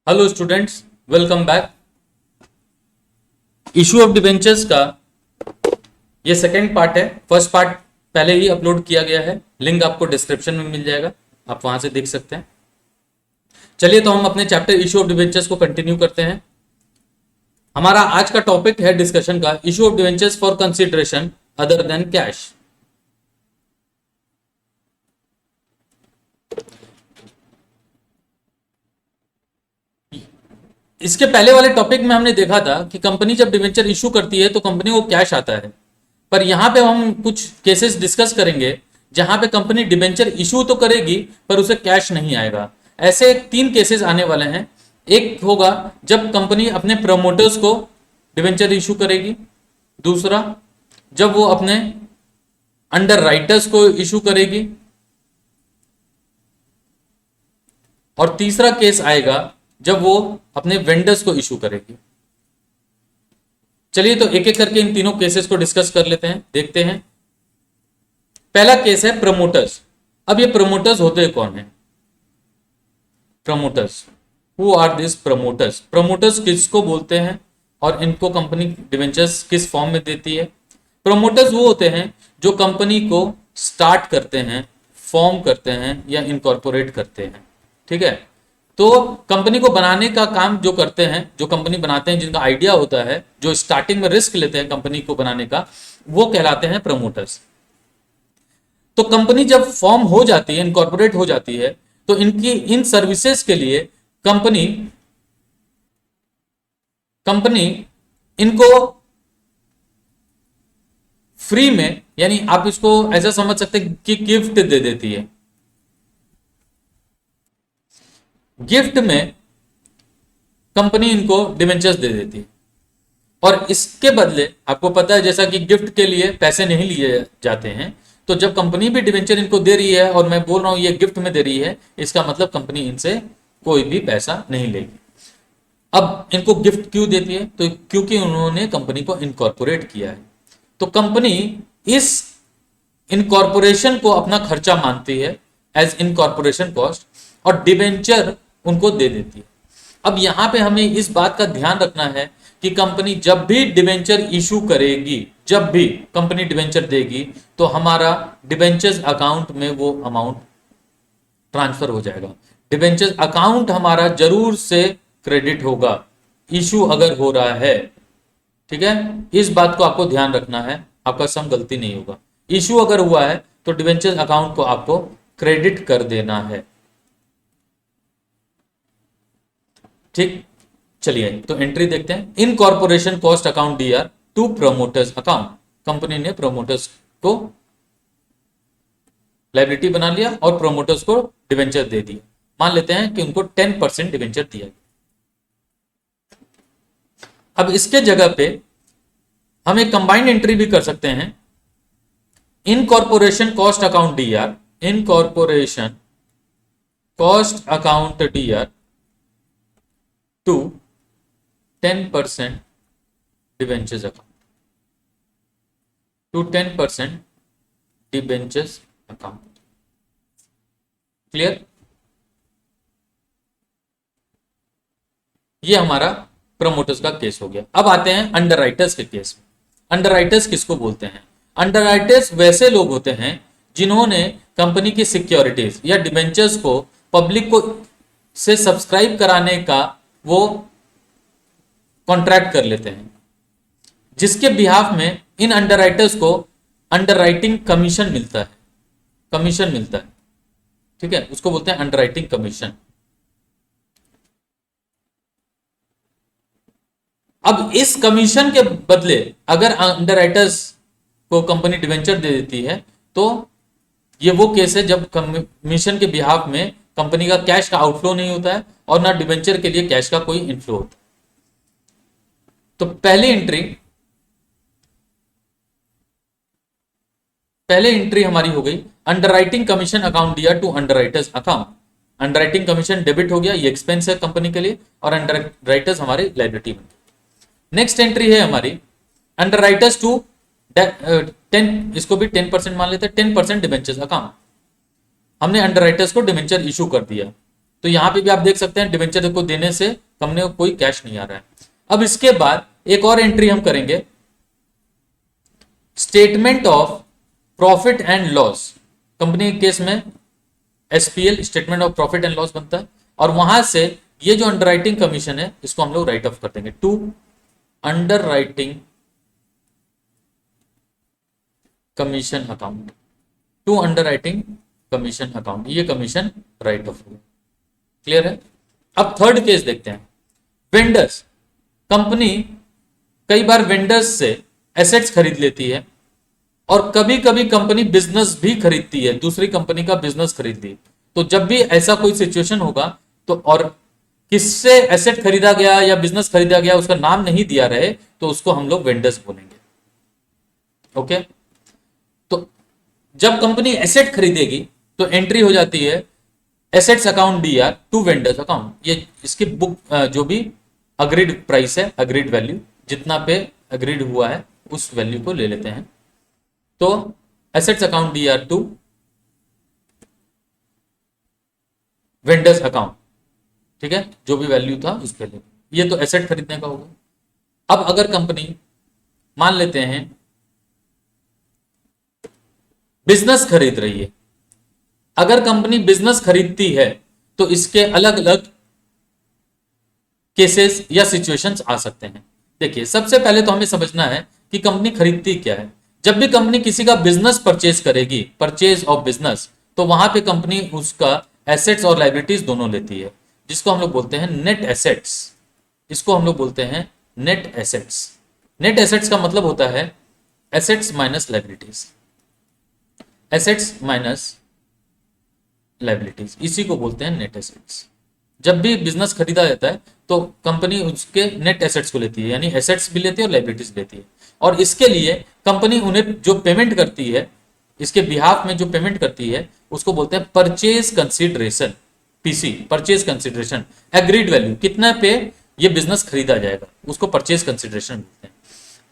Hello students, welcome back. Issue of debentures का ये second part है। फर्स्ट पार्ट पहले ही अपलोड किया गया है, लिंक आपको डिस्क्रिप्शन में मिल जाएगा, आप वहां से देख सकते हैं। चलिए तो हम अपने चैप्टर इशू ऑफ डिबेंचर्स को कंटिन्यू करते हैं। हमारा आज का टॉपिक है डिस्कशन का issue of debentures for consideration other than cash. इसके पहले वाले टॉपिक में हमने देखा था कि कंपनी जब डिबेंचर इशू करती है तो कंपनी को कैश आता है, पर यहां पे हम कुछ केसेस डिस्कस करेंगे जहां पे कंपनी डिबेंचर इशू तो करेगी पर उसे कैश नहीं आएगा। ऐसे 3 केसेस आने वाले हैं। एक होगा जब कंपनी अपने प्रमोटर्स को डिबेंचर इशू करेगी, दूसरा जब वो अपने अंडर राइटर्स को इशू करेगी, और तीसरा केस आएगा जब वो अपने वेंडर्स को इशू करेगी। चलिए तो एक एक करके इन तीनों केसेस को डिस्कस कर लेते हैं, देखते हैं। पहला केस है प्रमोटर्स। अब ये प्रमोटर्स होते कौन है? Promoters, who are this promoters? Promoters किसको बोलते हैं और इनको कंपनी डिबेंचर्स किस फॉर्म में देती है? प्रमोटर्स वो होते हैं जो कंपनी को स्टार्ट करते हैं, फॉर्म करते हैं या इनकॉर्पोरेट करते हैं। ठीक है, तो कंपनी को बनाने का काम जो करते हैं, जो कंपनी बनाते हैं, जिनका आइडिया होता है, जो स्टार्टिंग में रिस्क लेते हैं कंपनी को बनाने का, वो कहलाते हैं प्रमोटर्स। तो कंपनी जब फॉर्म हो जाती है, इनकॉर्पोरेट हो जाती है, तो इनकी इन सर्विसेज के लिए कंपनी इनको फ्री में, यानी आप इसको ऐसा समझ सकते हैं कि गिफ्ट दे देती है। गिफ्ट में कंपनी इनको डिबेंचर्स दे देती है, और इसके बदले आपको पता है जैसा कि गिफ्ट के लिए पैसे नहीं लिए जाते हैं, तो जब कंपनी भी डिबेंचर इनको दे रही है और मैं बोल रहा हूं ये गिफ्ट में दे रही है, इसका मतलब कंपनी इनसे कोई भी पैसा नहीं लेगी। अब इनको गिफ्ट क्यों देती है? तो क्योंकि उन्होंने कंपनी को इनकॉर्पोरेट किया है, तो कंपनी इस इनकॉर्पोरेशन को अपना खर्चा मानती है एज इनकॉर्पोरेशन कॉस्ट, और डिबेंचर उनको दे देती है। अब यहां पे हमें इस बात का ध्यान रखना है कि कंपनी जब भी डिबेंचर इशू करेगी, जब भी कंपनी डिबेंचर देगी, तो हमारा डिबेंचर्स अकाउंट में वो अमाउंट ट्रांसफर हो जाएगा। डिबेंचर्स अकाउंट हमारा जरूर से क्रेडिट होगा, इशू अगर हो रहा है। ठीक है, इस बात को आपको ध्यान रखना है, आपका सम गलती नहीं होगा। इशू अगर हुआ है तो डिबेंचर्स अकाउंट को आपको क्रेडिट कर देना है। ठीक, चलिए तो एंट्री देखते हैं। Incorporation cost account DR to promoters account. Company ने प्रमोटर्स को लायबिलिटी बना लिया और प्रमोटर्स को डिवेंचर दे दिया। मान लेते हैं कि उनको 10% डिवेंचर दिया गया। अब इसके जगह पे हम एक कंबाइंड एंट्री भी कर सकते हैं। Incorporation cost account D R, in corporation cost account D R to 10% debentures account, to 10% debentures account। Clear? ये हमारा प्रमोटर्स का केस हो गया। अब आते हैं अंडरराइटर्स के केस में। अंडरराइटर्स किसको बोलते हैं? अंडरराइटर्स वैसे लोग होते हैं जिन्होंने कंपनी की सिक्योरिटीज या डिबेंचर्स को पब्लिक को से सब्सक्राइब कराने का वो कॉन्ट्रैक्ट कर लेते हैं, जिसके बिहाफ में इन अंडरराइटर्स को अंडरराइटिंग कमीशन मिलता है। कमीशन मिलता है, ठीक है, उसको बोलते हैं अंडरराइटिंग कमीशन। अब इस कमीशन के बदले अगर अंडरराइटर्स को कंपनी डिवेंचर दे देती है, तो ये वो केस है जब कमीशन के बिहाफ में कंपनी का कैश का आउटफ्लो नहीं होता है और ना डिवेंचर के लिए कैश का कोई इनफ्लो होता है। तो पहली एंट्री हमारी हो गई अंडरराइटिंग कमीशन अकाउंट दिया to underwriters account. Underwriting commission debit हो गया, ये एक्सपेंस है कंपनी के लिए, और अंडरराइटर्स हमारे लायबिलिटी बन गए। नेक्स्ट एंट्री है हमारी अंडरराइटर्स टू 10, इसको भी 10% मान लेते हैं, 10% डिवेंचर्स अकाउंट। हमने अंडरराइटर्स को डिवेंचर इशू कर दिया, तो यहां पे भी आप देख सकते हैं डिवेंचर को देने से कंपनी को कोई कैश नहीं आ रहा है। अब इसके बाद एक और एंट्री हम करेंगे, statement of profit and loss. Company के केस में SPL, statement of profit and loss बनता है, और वहां से ये जो अंडरराइटिंग कमीशन है इसको हम लोग राइट ऑफ कर देंगे to underwriting commission account, to underwriting commission account, ये कमीशन राइट ऑफ हो गया। क्लियर है? अब थर्ड केस देखते हैं, वेंडर्स। कंपनी कई बार वेंडर्स से एसेट्स खरीद लेती है, और कभी कभी कंपनी बिजनेस भी खरीदती है, दूसरी कंपनी का बिजनेस खरीद ली। तो जब भी ऐसा कोई सिचुएशन होगा तो, और किससे एसेट खरीदा गया या बिजनेस खरीदा गया उसका नाम नहीं दिया रहे, तो उसको हम लोग वेंडर्स बोलेंगे। ओके, तो जब कंपनी एसेट खरीदेगी तो एंट्री हो जाती है assets account DR to vendors account. ये इसकी बुक जो भी अग्रीड प्राइस है, अग्रीड वैल्यू, जितना पे अग्रीड हुआ है उस वैल्यू को ले लेते हैं। तो assets account DR to vendors account, ठीक है, जो भी वैल्यू था उस पे ले, ये तो एसेट खरीदने का होगा। अब अगर कंपनी मान लेते हैं बिजनेस खरीद रही है, अगर कंपनी बिजनेस खरीदती है तो इसके अलग अलग केसेस या सिचुएशंस आ सकते हैं। देखिए, सबसे पहले तो हमें समझना है कि कंपनी खरीदती क्या है। जब भी कंपनी किसी का बिजनेस परचेज करेगी, परचेज ऑफ बिजनेस, तो वहां पे कंपनी उसका एसेट्स और लायबिलिटीज दोनों लेती है, जिसको हम लोग बोलते हैं नेट एसेट्स। इसको हम लोग बोलते हैं नेट एसेट्स। नेट एसेट्स का मतलब होता है assets minus liabilities, assets minus liabilities, इसी को बोलते हैं नेट एसेट्स। जब भी बिजनेस खरीदा जाता है तो कंपनी उसके नेट एसेट्स को लेती है, यानी एसेट्स भी लेती है और लायबिलिटीज लेती है। और इसके लिए कंपनी उन्हें जो पेमेंट करती है, इसके बिहाफ में जो पेमेंट करती है, उसको बोलते हैं purchase consideration, PC, purchase consideration. Agreed value, कितना पे ये बिजनेस खरीदा जाएगा, उसको परचेज कंसिडरेशन बोलते हैं।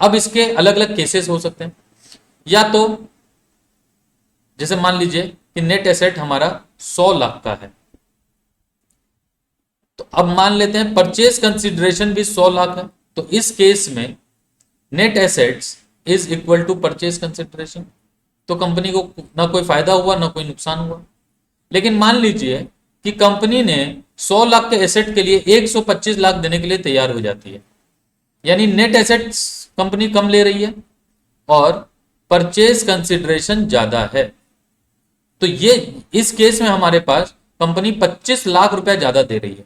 अब इसके अलग अलग केसेस हो सकते हैं, या तो जैसे मान लीजिए कि नेट एसेट हमारा 100 लाख का है, तो अब मान लेते हैं परचेज कंसिडरेशन भी 100 लाख है, तो इस केस में net assets is equal to purchase consideration. तो कंपनी को ना कोई फायदा हुआ ना कोई नुकसान हुआ। लेकिन मान लीजिए कि कंपनी ने 100 लाख के एसेट के लिए 125 लाख देने के लिए तैयार हो जाती है, यानी नेट एसेट्स कंपनी कम ले रही है और परचेज कंसिडरेशन ज्यादा है। तो ये इस केस में हमारे पास कंपनी 25 लाख रुपया ज्यादा दे रही है।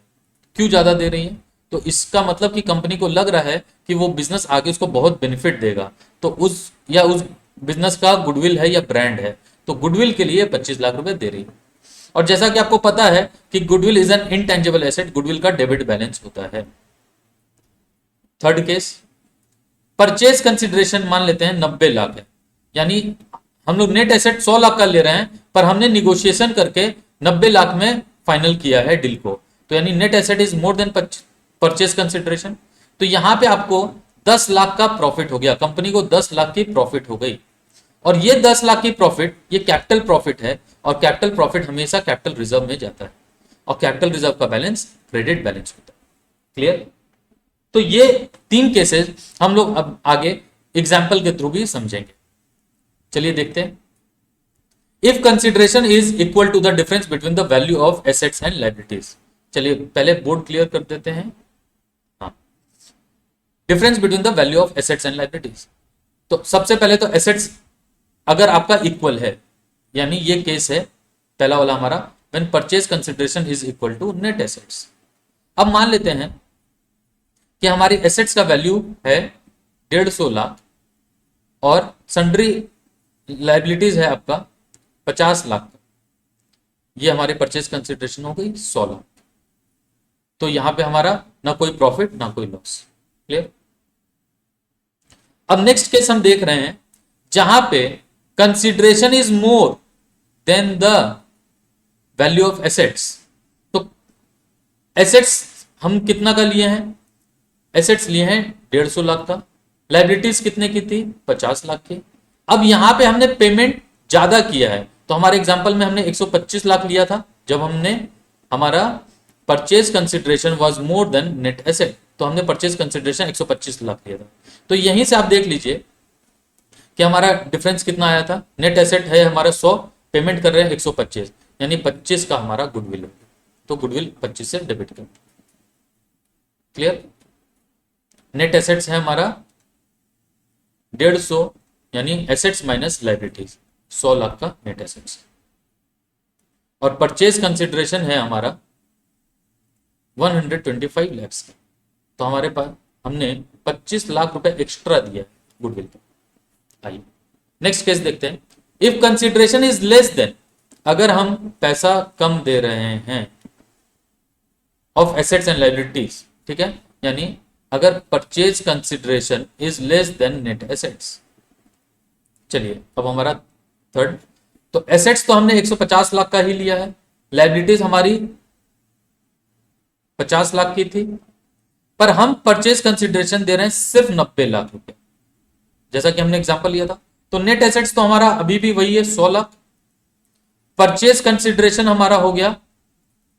क्यों ज्यादा दे रही है? तो इसका मतलब कि कंपनी को लग रहा है कि वो बिजनेस आगे उसको बहुत बेनिफिट देगा, तो उस बिजनेस का गुडविल है या ब्रांड है, तो गुडविल के लिए 25 लाख रुपए दे रही है। और जैसा कि आपको पता है कि goodwill is an intangible asset, goodwill का डेबिट बैलेंस होता है। थर्ड केस, परचेज कंसिडरेशन मान लेते हैं 90 लाख है, यानी हम लोग नेट एसेट 100 लाख का ले रहे हैं, पर हमने निगोशिएशन करके 90 लाख में फाइनल किया है डील को, तो यानी net asset is more than purchase consideration. तो यहां पे आपको 10 लाख का प्रॉफिट हो गया, कंपनी को 10 लाख की प्रॉफिट हो गई। और ये 10 लाख की प्रॉफिट ये कैपिटल प्रॉफिट है, और कैपिटल प्रॉफिट हमेशा कैपिटल रिजर्व में जाता है, और कैपिटल रिजर्व का बैलेंस क्रेडिट बैलेंस होता है। क्लियर? तो ये 3 केसेस हम लोग अब आगे एग्जाम्पल के थ्रू भी समझेंगे। चलिए देखते हैं। If consideration is equal to the difference between the value of assets and liabilities. चलिए पहले बोर्ड क्लियर कर देते हैं। हाँ, difference between the value of assets and liabilities. तो सबसे पहले तो एसेट्स अगर आपका इक्वल है, यानी ये केस है पहला वाला हमारा, when purchase consideration is equal to net assets. अब मान लेते हैं कि हमारी एसेट्स का वैल्यू है 150 लाख और सन्ड्री लायबिलिटीज है आपका 50 लाख का, ये हमारे परचेज कंसिडरेशन हो गई 100 लाख। तो यहां पे हमारा ना कोई प्रॉफिट ना कोई लॉस। क्लियर? अब नेक्स्ट केस हम देख रहे हैं जहां पे consideration is more than the value of assets. तो एसेट्स हम कितना का लिए हैं? एसेट्स लिए हैं 150 लाख का, लायबिलिटीज कितने की थी? 50 लाख की। अब यहां पे हमने पेमेंट ज्यादा किया है, तो हमारे एग्जांपल में हमने 125 लाख लिया था जब हमने हमारा purchase consideration was more than net asset, तो हमने परचेज कंसिडरेशन 125 लाख लिया था। तो यहीं से आप देख लीजिए कि हमारा डिफरेंस कितना आया था। नेट एसेट है हमारा 100, पेमेंट कर रहे हैं 125, यानी 25 का हमारा गुडविल है, तो गुडविल 25 से डेबिट कर। क्लियर? नेट एसेट्स है हमारा 150, यानी एसेट्स माइनस लाइबिलिटीज, 100 लाख का नेट एसेट्स। और परचेज कंसिडरेशन है हमारा 125 लैक्स का, तो हमारे पास हमने 25 लाख रुपए एक्स्ट्रा दिया गुडविल का। आइए नेक्स्ट केस देखते हैं। If consideration is less than, अगर हम पैसा कम दे रहे हैं ऑफ एसेट्स एंड लाइबिलिटीज, ठीक है, यानी अगर purchase consideration is less than net assets. चलिए अब हमारा थर्ड, तो एसेट्स तो हमने 150 लाख का ही लिया है, लाइबिलिटीज हमारी 50 लाख की थी, पर हम परचेज कंसिडरेशन दे रहे हैं सिर्फ 90 लाख रुपए, जैसा कि हमने एग्जांपल लिया था। तो नेट एसेट्स तो हमारा अभी भी वही है 100 लाख, परचेज कंसिडरेशन हमारा हो गया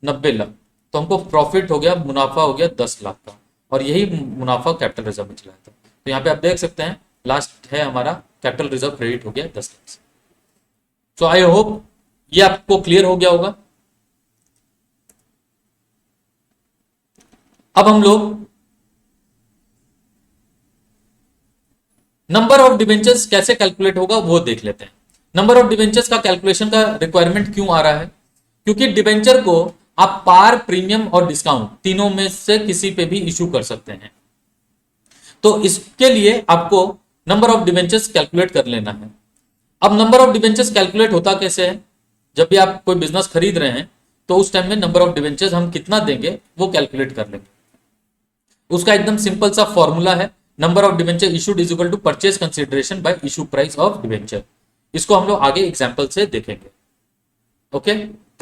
90 लाख, तो हमको प्रॉफिट हो गया, मुनाफा हो गया 10 लाख का, और यही मुनाफा कैपिटल रिजर्व में चला था। तो यहां पे आप देख सकते हैं लास्ट है हमारा कैपिटल रिजर्व क्रेडिट हो गया 10 लाख से। सो आई होप ये आपको क्लियर हो गया होगा। अब हम लोग नंबर ऑफ डिबेंचर्स कैसे कैलकुलेट होगा वो देख लेते हैं। नंबर ऑफ डिबेंचर्स का कैलकुलेशन का रिक्वायरमेंट क्यों आ रहा है? क्योंकि डिबेंचर को आप पार, प्रीमियम और डिस्काउंट तीनों में से किसी पे भी इशू कर सकते हैं। तो इसके लिए आपको नंबर ऑफ डिबेंचर्स कैलकुलेट कर लेना है। अब नंबर ऑफ डिबेंचर्स कैलकुलेट होता कैसे है? जब भी आप कोई बिजनेस खरीद रहे हैं तो उस टाइम में नंबर ऑफ डिबेंचर्स हम कितना देंगे वो कैलकुलेट कर लेंगे। उसका एकदम सिंपल सा फॉर्मूला है, number of debenture issued is equal to purchase consideration by issue price of debenture. इसको हम लोग आगे एग्जांपल से देखेंगे। ओके,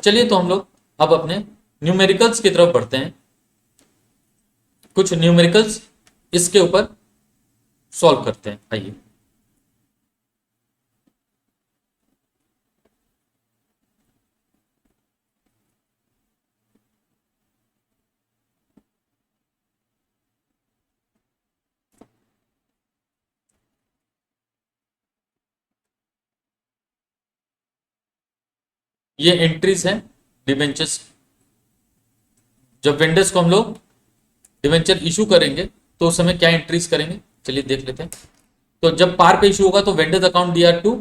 चलिए तो हम लोग अब अपने न्यूमेरिकल्स की तरफ बढ़ते हैं। कुछ न्यूमेरिकल्स इसके ऊपर सॉल्व करते हैं। आइए ये एंट्रीज हैं डिबेंचर्स। जब वेंडर्स को हम लोग डिबेंचर इशू करेंगे तो उस समय क्या एंट्रीज करेंगे, चलिए देख लेते हैं। तो जब पार पे इशू होगा तो vendors account DR to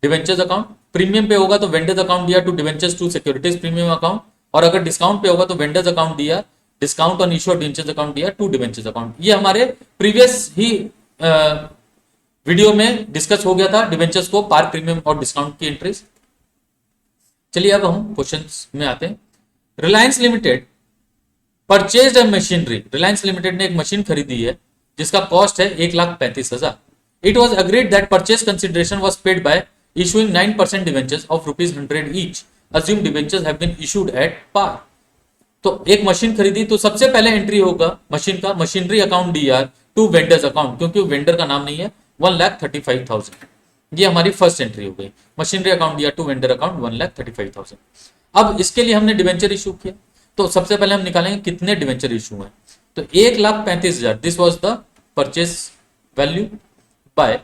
debentures account, premium पे होगा तो vendors account DR to debentures to securities premium account, और अगर डिस्काउंट पे होगा तो vendors account DR discount on issue debentures account DR to debentures account. ये हमारे प्रीवियस ही वीडियो में डिस्कस हो गया था डिबेंचर्स को पार, प्रीमियम और डिस्काउंट की एंट्रीज। चलिए अब हम क्वेश्चंस में आते हैं। रिलायंस लिमिटेड परचेज अ मशीनरी, रिलायंस लिमिटेड ने एक मशीन खरीदी है जिसका कॉस्ट है 1,35,000। It was agreed that purchase consideration was paid by issuing 9% debentures of ₹100 each, assume debentures have been issued at par. तो एक मशीन खरीदी तो सबसे पहले एंट्री होगा मशीन का machinery account DR to vendors account, क्योंकि वेंडर का नाम नहीं है, 1,35,000। ये हमारी फर्स्ट एंट्री हो गई, machinery account DR to vendor account 1,35,000। अब इसके लिए हमने डिवेंचर इशू किया, तो सबसे पहले हम निकालेंगे कितने डिवेंचर इशू हैं। तो 1,35,000 this was the purchase value by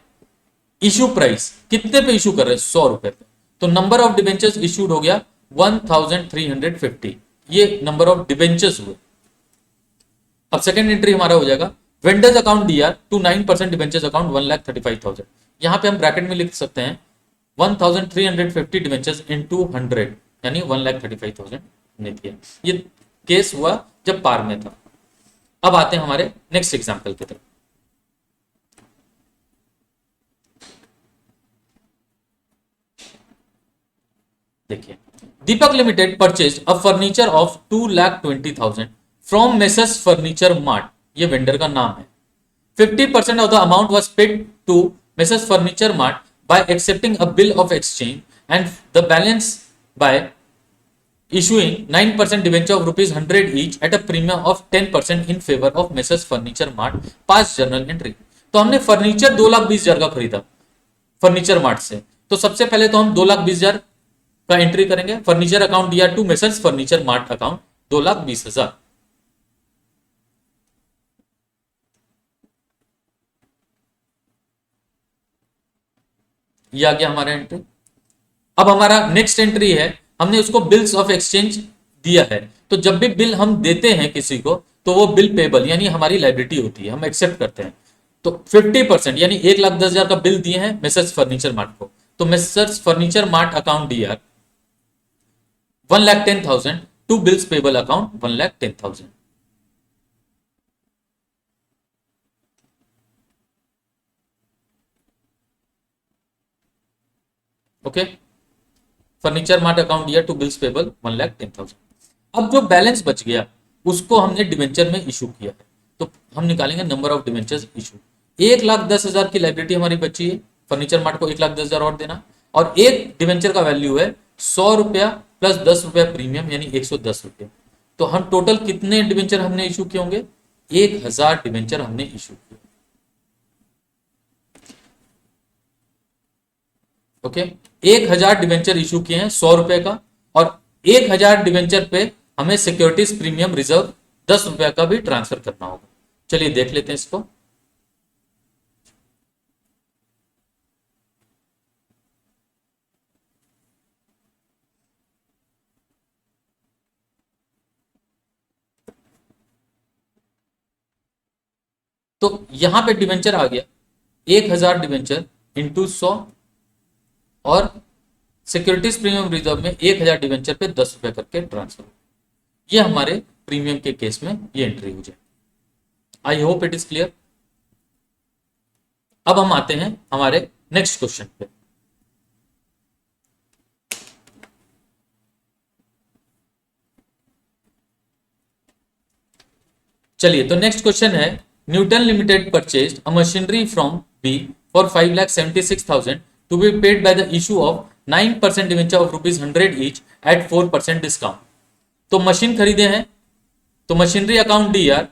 issue price, कितने पे इशू कर रहे हैं, 100 रुपए पे। तो नंबर ऑफ डिवेंचर्स इशूड हो गया 1,350, ये नंबर ऑफ डिवेंचर्स हुए। अब सेकंड एंट्री हमारा हो जाएगा vendors account DR to 9% debentures account 1,35,000। यहां पे हम ब्रैकेट में लिख सकते हैं 1,350 डिवेंचर्स इनटू 100, यानी 1,35,000 ने दिया। ये केस हुआ जब पार में था। अब आते हैं हमारे नेक्स्ट एग्जांपल की तरफ। देखिए, Deepak limited purchase a furniture of 2,20,000 from messrs furniture mart, ये वेंडर का नाम है। 50% of the amount was paid to messrs furniture mart by accepting a bill of exchange and the balance by issuing 9% debenture of ₹100 each at a premium of 10% in favor of Messrs Furniture Mart, pass journal entry. तो हमने furniture 2,20,000 का खरीदा furniture mart से, तो सबसे पहले तो हम 2,20,000 का एंट्री करेंगे furniture account DR to messrs furniture mart account 2,20,000। ये आ गया हमारा एंट्री। अब हमारा नेक्स्ट एंट्री है, हमने उसको बिल्स ऑफ एक्सचेंज दिया है, तो जब भी बिल हम देते हैं किसी को तो वो बिल पेबल यानी हमारी लाइबिलिटी होती है, हम एक्सेप्ट करते हैं। तो 50% यानी 1,10,000 का बिल दिए हैं मेसर्स फर्नीचर मार्ट को, तो messrs furniture mart account D R 1,10,000 to bills payable account 1,10,000। Okay, furniture mart account दिया टू बिल्स पेबल 1,10,000। अब जो बैलेंस बच गया उसको हमने डिवेंचर में इशू किया है, तो हम निकालेंगे नंबर ऑफ डिवेंचर्स इशू। 1,10,000 की लाइबिलिटी हमारी बची है, फर्नीचर मार्ट को 1,10,000 और देना, और एक डिवेंचर का वैल्यू है 100 रुपया प्लस 10 रुपया प्रीमियम यानी 110 रुपया। तो हम टोटल कितने डिवेंचर हमने इशू किए होंगे? 1,000 डिवेंचर हमने इशू किए। ओके, 1,000 डिवेंचर इशू किए हैं 100 रुपए का, और 1,000 डिवेंचर पे हमें सिक्योरिटीज प्रीमियम रिजर्व 10 रुपया का भी ट्रांसफर करना होगा। चलिए देख लेते हैं इसको। तो यहां पे डिवेंचर आ गया 1,000 डिवेंचर इंटू 100, और सिक्योरिटीज प्रीमियम रिजर्व में 1,000 डिवेंचर पे 10 रुपए करके ट्रांसफर। ये हमारे प्रीमियम के केस में ये एंट्री हो जाए। I hope it is clear. अब हम आते हैं हमारे नेक्स्ट क्वेश्चन पे। चलिए, तो नेक्स्ट क्वेश्चन है, Newton limited purchased a machinery from B for 5,76,000 to be paid by the issue of 9% debenture of ₹100 each at 4% discount. तो मशीन खरीदे हैं, तो machinery account D R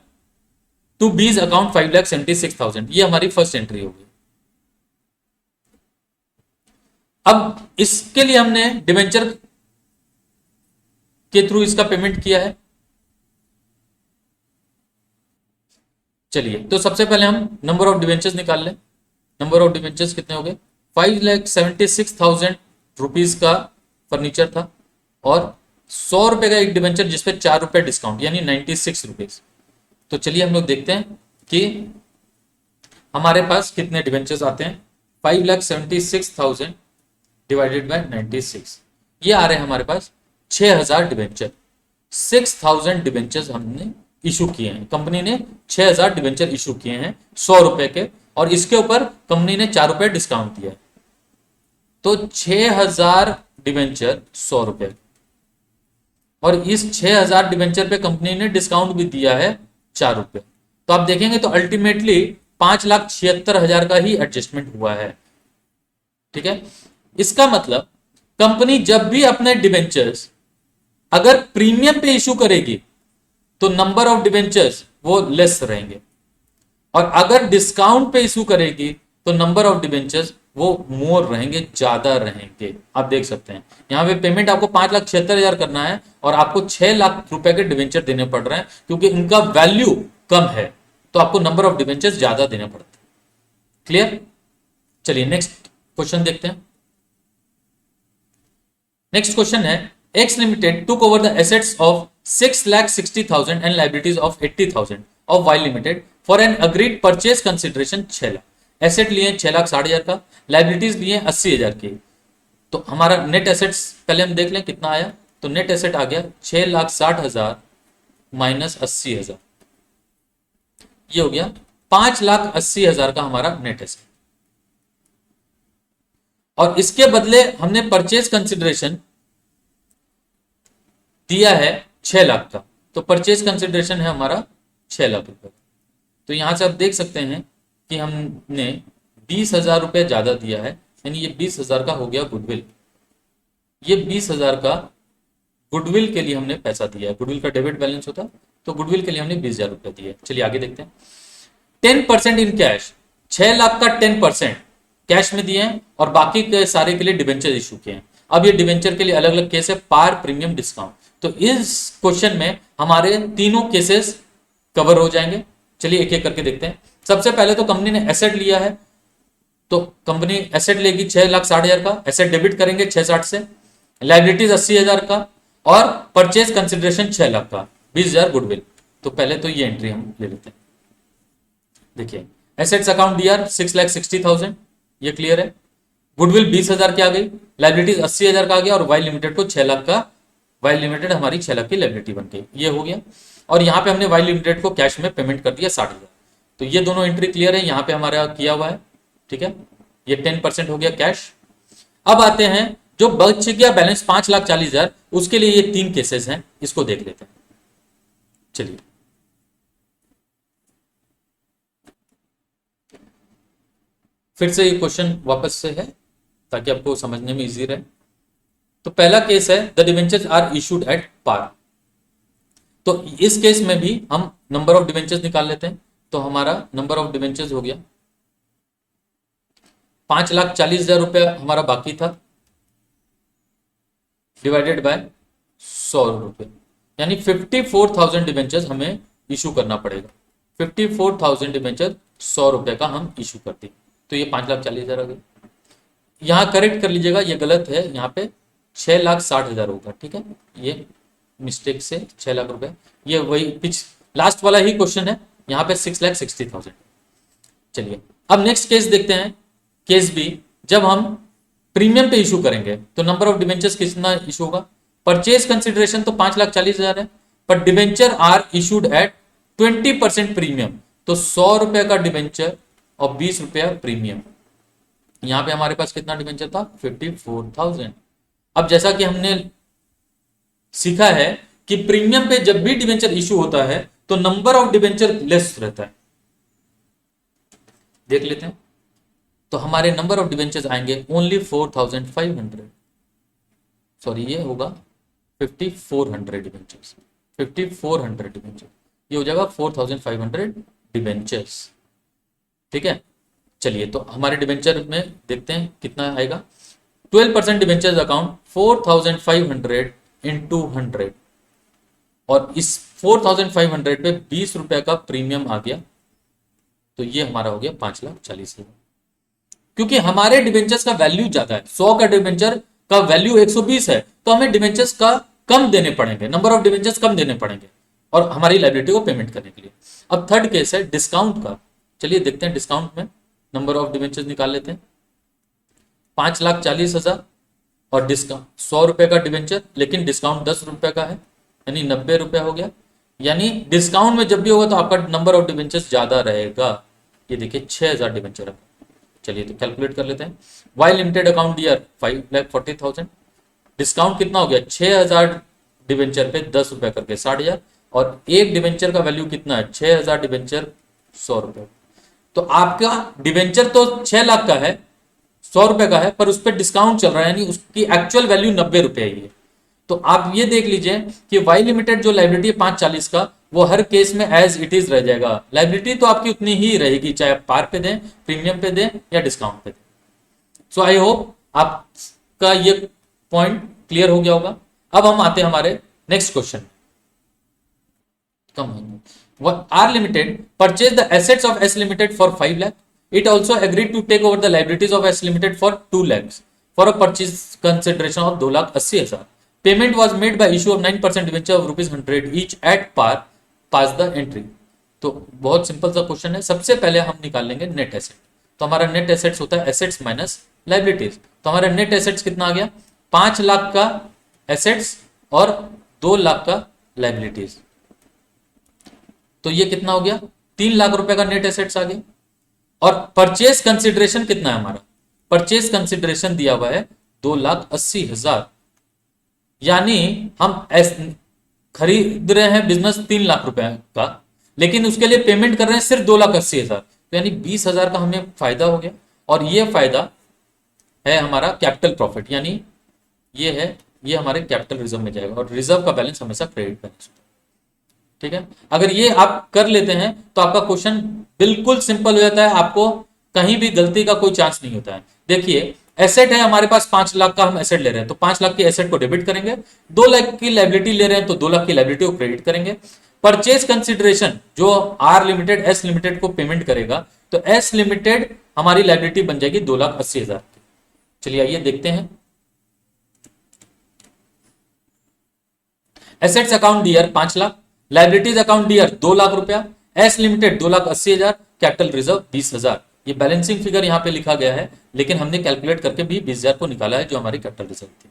to B's account 5,76,000, ये हमारी फर्स्ट एंट्री होगी। अब इसके लिए हमने डिवेंचर के थ्रू इसका पेमेंट किया है। चलिए, तो सबसे पहले हम नंबर ऑफ डिवेंचर्स निकाल लें। नंबर ऑफ डिवेंचर्स कितने हो गए? 5,76,000 रुपीज का फर्नीचर था, और 100 रुपए का एक डिवेंचर जिसपे 4 रुपए डिस्काउंट यानी 96 रुपीज। तो चलिए हम लोग देखते हैं कि हमारे पास कितने डिवेंचर्स आते हैं। 5,76,000 डिवाइडेड बाय 96, ये आ रहे हैं हमारे पास 6,000 डिवेंचर। 6,000 डिवेंचर्स हमने इशू किए हैं, कंपनी ने 6,000 डिवेंचर इशू किए हैं 100 रुपए के, और इसके ऊपर कंपनी ने 4 रुपए डिस्काउंट दिया है। तो 6,000 डिवेंचर 100 रुपए, और इस 6,000 डिवेंचर पे कंपनी ने डिस्काउंट भी दिया है 4 रुपए। तो आप देखेंगे तो अल्टीमेटली 5,76,000 का ही एडजस्टमेंट हुआ है। ठीक है, इसका मतलब कंपनी जब भी अपने डिवेंचर्स अगर प्रीमियम पे इशू करेगी तो नंबर ऑफ डिवेंचर्स वो लेस रहेंगे, और अगर डिस्काउंट पे इशू करेगी तो नंबर ऑफ डिवेंचर्स वो मोर रहेंगे, ज्यादा रहेंगे। आप देख सकते हैं यहां पे पेमेंट आपको 5,76,000 करना है, और आपको 6 लाख रुपए के डिवेंचर देने पड़ रहे हैं, क्योंकि इनका वैल्यू कम है, तो आपको नंबर ऑफ डिवेंचर्स ज्यादा देने पड़ते हैं। क्लियर? चलिए नेक्स्ट क्वेश्चन देखते हैं। नेक्स्ट क्वेश्चन है, X limited took over the assets of 6,60,000 and liabilities of 80,000 of Y limited for an agreed purchase consideration 6 lakh. Asset लिए 6,60,000 का, लाइबिलिटीज लिए 80,000 की। तो हमारा नेट एसेट्स पहले हम देख लें कितना आया। तो नेट एसेट आ गया 6,60,000 माइनस 80,000, ये हो गया 5,80,000 का हमारा नेट एसेट। और इसके बदले हमने परचेज कंसिडरेशन दिया है 6 लाख का, तो परचेज कंसिडरेशन है हमारा 6 लाख रुपए। तो यहां से आप देख सकते हैं कि हमने 20,000 रुपए ज्यादा दिया है, यानी ये 20,000 का हो गया गुडविल। ये 20,000 का गुडविल के लिए हमने पैसा दिया है, गुडविल का डेबिट बैलेंस होता है, तो गुडविल के लिए हमने 20,000 रुपए दिया है। चलिए आगे देखते हैं। 10% इन कैश, 6 लाख का 10% कैश में दिए हैं, और बाकी के सारे के लिए डिवेंचर इशू किए हैं। अब ये डिवेंचर के लिए अलग अलग केस है, पार, प्रीमियम, डिस्काउंट। तो इस क्वेश्चन में हमारे तीनों केसेस कवर हो जाएंगे। चलिए एक एक करके देखते हैं। सबसे पहले तो कंपनी ने एसेट लिया है, तो कंपनी एसेट लेगी 6,60,000 का, एसेट डेबिट करेंगे 660 से, लाइबिलिटीज 80,000 का, और परचेज कंसिडरेशन 6 लाख का, 20,000 गुडविल। तो पहले तो ये एंट्री हम ले लेते हैं। देखिए एसेट्स अकाउंट डीआर 6,60,000, ये क्लियर है। गुडविल 20,000 की आ गई, लाइबिलिटीज 80,000 का आ गया, और वाई लिमिटेड को 6 लाख का, वाई लिमिटेड हमारी 6 लाख की लाइबिलिटी बन गई, ये हो गया। और यहाँ पे हमने वाई लिमिटेड को कैश में पेमेंट कर दिया 60,000। तो ये दोनों एंट्री क्लियर है, यहाँ पे हमारा किया हुआ है, ठीक है। ये 10% हो गया कैश। अब आते हैं जो बच गया बैलेंस 5,40,000, उसके लिए ये 3 केसेस हैं, इसको देख लेते हैं। चलिए फिर से ये क्वेश्चन वापस से है ताकि आपको समझने में इजी रहे। तो पहला केस है the debentures are issued at par. तो इस केस में भी हम नंबर ऑफ डिवेंचर्स निकाल लेते हैं। तो हमारा नंबर ऑफ डिवेंचर्स हो गया 5,40,000 रुपया हमारा बाकी था, डिवाइडेड बाय 100 रुपये, यानी 54,000 डिवेंचर्स हमें इशू करना पड़ेगा। 54,000 डिवेंचर 100 रुपए का हम इशू करते हैं, तो ये 5,40,000 आ गए। यहाँ करेक्ट कर लीजिएगा, ये गलत है, यहाँ पे 6,60,000 होगा, ठीक है। ये मिस्टेक से 6 लाख रुपए, ये वही लास्ट वाला ही क्वेश्चन है, यहाँ पे 6,60,000। चलिए अब नेक्स्ट केस देखते हैं। केस बी, जब हम प्रीमियम पे इशू करेंगे तो नंबर ऑफ डिवेंचर्स कितना इशू होगा। परचेज कंसिडरेशन तो 5,40,000 है, पर debenture are issued at 20% premium, तो 100 रुपए का डिवेंचर और 20 रुपया प्रीमियम। यहां पे हमारे पास कितना डिवेंचर था, 54,000। अब जैसा कि हमने सीखा है कि प्रीमियम पे जब भी डिवेंचर इशू होता है तो नंबर ऑफ डिवेंचर लेस रहता है। देख लेते हैं, तो हमारे नंबर ऑफ डिवेंचर्स आएंगे ओनली 4,500, सॉरी ये होगा 5,400 डिवेंचर्स, 5,400 डिवेंचर, ये हो जाएगा 4,500 डिवेंचर्स, ठीक है। चलिए तो हमारे डिवेंचर में देखते हैं कितना आएगा। 12% डिवेंचर्स अकाउंट 4,500 इंटू 100, और इस 4,500 पे 20 रुपए का प्रीमियम आ गया, तो ये हमारा हो गया 5,40,000। क्योंकि हमारे डिवेंचर्स का वैल्यू ज्यादा है, 100 का डिवेंचर का वैल्यू 120 है, तो हमें डिवेंचर्स का कम देने पड़ेंगे, नंबर ऑफ डिवेंचर्स कम देने पड़ेंगे और हमारी लायबिलिटी को पेमेंट करने के लिए। अब थर्ड केस है डिस्काउंट का। चलिए देखते हैं डिस्काउंट में नंबर ऑफ डिवेंचर्स निकाल लेते हैं। 5,40,000 और डिस्काउंट 100 रुपए का डिवेंचर, लेकिन डिस्काउंट 10 रुपए का है, यानी 90 रुपया हो गया। यानी डिस्काउंट में जब भी होगा तो आपका नंबर ऑफ डिवेंचर्स ज्यादा रहेगा। ये देखिए 6,000 डिवेंचर है। चलिए तो कैलकुलेट कर लेते हैं। वाई लिमिटेड अकाउंट ईयर 5,40,000, डिस्काउंट कितना हो गया 6,000 डिवेंचर पे 10 रुपए करके 60,000, और एक डिवेंचर का वैल्यू कितना है 6,000 डिवेंचर 100 रुपए। तो आपका डिवेंचर तो 6 लाख का है, 100 रुपए का है, पर उस पर डिस्काउंट चल रहा है, यानी उसकी एक्चुअल वैल्यू 90 रुपए ही है। तो आप ये देख लीजिए कि वाई लिमिटेड जो लायबिलिटी है 5,40 का, वो हर केस में एज इट इज रह जाएगा। लायबिलिटी तो आपकी उतनी ही रहेगी, चाहे आप पार पे दें, प्रीमियम पे दें या डिस्काउंट पे दें। सो आई होप आपका ये पॉइंट क्लियर हो गया होगा। अब हम आते हैं हमारे next question. R limited purchase the assets of S limited for 5 lakh. It also agreed to take over the liabilities of S Limited for 2 lakhs for a purchase consideration of 2,80,000. Payment was made by issue of 9% debenture of ₹100 each at par. Pass the entry. तो बहुत simple सा question है। सबसे पहले हम निकाल लेंगे net asset. तो हमारा नेट एसेट्स होता है एसेट्स माइनस लाइबिलिटीज। तो हमारा नेट एसेट्स कितना आ गया 5 लाख का एसेट्स और 2 लाख का लाइबिलिटीज। तो ये कितना हो गया 3 लाख रुपए का नेट एसेट्स आ गया। और परचेज कंसिडरेशन कितना है हमारा, परचेज कंसिडरेशन दिया हुआ है 2,80,000, यानी हम खरीद रहे हैं बिजनेस 3 लाख रुपए का, लेकिन उसके लिए पेमेंट कर रहे हैं सिर्फ 2,80,000, तो यानी 20,000 का हमें फायदा हो गया। और ये फायदा है हमारा कैपिटल प्रॉफिट, यानी ये है, ये हमारे कैपिटल रिजर्व में जाएगा, और रिजर्व का बैलेंस हमेशा क्रेडिट बैलेंस। ठीक है, अगर ये आप कर लेते हैं तो आपका क्वेश्चन बिल्कुल सिंपल हो जाता है, आपको कहीं भी गलती का कोई चांस नहीं होता है। देखिए एसेट है हमारे पास 5 लाख का, हम एसेट ले रहे हैं तो 5 लाख की एसेट को डेबिट करेंगे, 2 लाख की लाइबिलिटी ले रहे हैं तो 2 लाख की लाइबिलिटी को क्रेडिट करेंगे। परचेज कंसिडरेशन जो आर लिमिटेड एस लिमिटेड को पेमेंट करेगा, तो एस लिमिटेड हमारी लाइबिलिटी बन जाएगी 2,80,000 की। चलिए आइए देखते हैं। Assets account dear 5 lakh, liabilities account dear 2 lakh रुपया, एस लिमिटेड 2,80,000, कैपिटल रिजर्व 20,000। ये बैलेंसिंग फिगर यहां पे लिखा गया है, लेकिन हमने कैलकुलेट करके भी 20,000 को निकाला है जो हमारी कैपिटल रिजर्व थी।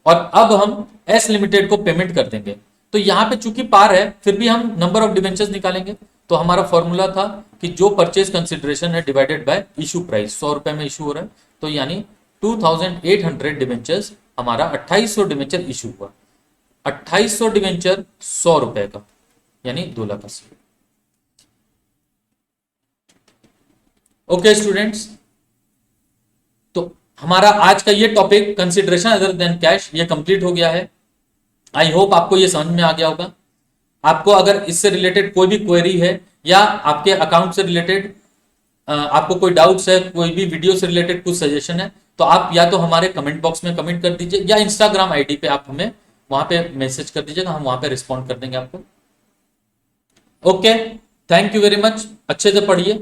और अब हम एस लिमिटेड को पेमेंट कर देंगे। तो यहां पे चूंकि पार है, फिर भी हम नंबर ऑफ डिवेंचर्स निकालेंगे। तो हमारा फॉर्मूला था कि जो परचेज कंसिडरेशन है डिवाइडेड बाय इशू प्राइस, 100 रुपए में इशू हो रहा है, तो यानी 2800 डिवेंचर्स, हमारा 2800 डिवेंचर इशू हुआ। 2800 डिवेंचर 100 रुपए का, यानी 2,80,000। ओके स्टूडेंट्स, तो हमारा आज का ये topic consideration other than cash ये कंप्लीट हो गया है। आई होप आपको ये समझ में आ गया होगा। आपको अगर इससे रिलेटेड कोई भी क्वेरी है या आपके अकाउंट से रिलेटेड आपको कोई डाउट्स है, कोई भी वीडियो से रिलेटेड कुछ सजेशन है, तो आप या तो हमारे कमेंट बॉक्स में कमेंट कर दीजिए या इंस्टाग्राम आईडी पे आप हमें वहां पे मैसेज कर दीजिएगा, हम वहां पे रिस्पॉन्ड कर देंगे आपको। Okay, thank you very much, अच्छे से पढ़िए।